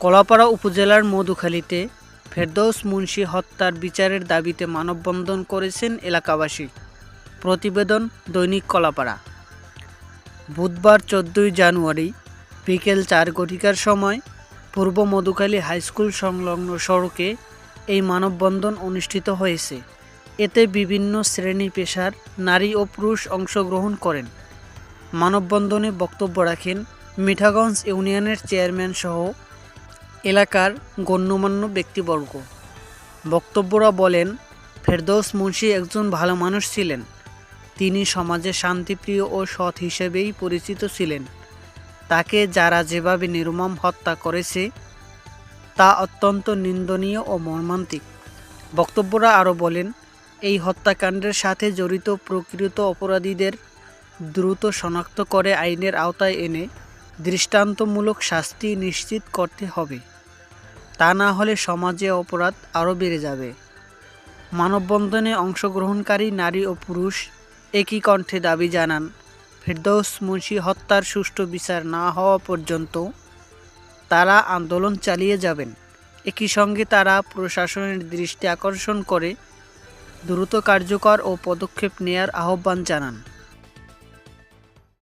কলাপাড়া উপজেলার মধুখালীতে ফেরদৌস মুন্সী হত্যার বিচারের দাবিতে মানববন্ধন করেছেন এলাকাবাসী। প্রতিবেদন দৈনিক কলাপাড়া। বুধবার 14 জানুয়ারি বিকেল 4 ঘটিকার সময় পূর্ব মধুখালী হাইস্কুল সংলগ্ন সড়কে এই মানববন্ধন অনুষ্ঠিত হয়েছে। এতে বিভিন্ন শ্রেণী পেশার নারী ও পুরুষ অংশগ্রহণ করেন। মানববন্ধনে বক্তব্য রাখেন মিঠাগঞ্জ ইউনিয়নের চেয়ারম্যান সহ এলাকার গণ্যমান্য ব্যক্তিবর্গ। বক্তব্যরা বলেন, ফেরদৌস মুন্সী একজন ভালো মানুষ ছিলেন। তিনি সমাজে শান্তিপ্রিয় ও সৎ হিসেবেই পরিচিত ছিলেন। তাকে যারা যেভাবে নির্মম হত্যা করেছে তা অত্যন্ত নিন্দনীয় ও মর্মান্তিক। বক্তব্যরা আরও বলেন, এই হত্যাকাণ্ডের সাথে জড়িত প্রকৃত অপরাধীদের দ্রুত শনাক্ত করে আইনের আওতায় এনে দৃষ্টান্তমূলক শাস্তি নিশ্চিত করতে হবে। তা না হলে সমাজে অপরাধ আরও বেড়ে যাবে। মানববন্ধনে অংশগ্রহণকারী নারী ও পুরুষ একই কণ্ঠে দাবি জানান, ফেরদৌস মুন্সী হত্যার সুষ্ঠু বিচার না হওয়া পর্যন্ত তারা আন্দোলন চালিয়ে যাবেন। একই সঙ্গে তারা প্রশাসনের দৃষ্টি আকর্ষণ করে দ্রুত কার্যকর ও পদক্ষেপ নেয়ার আহ্বান জানান।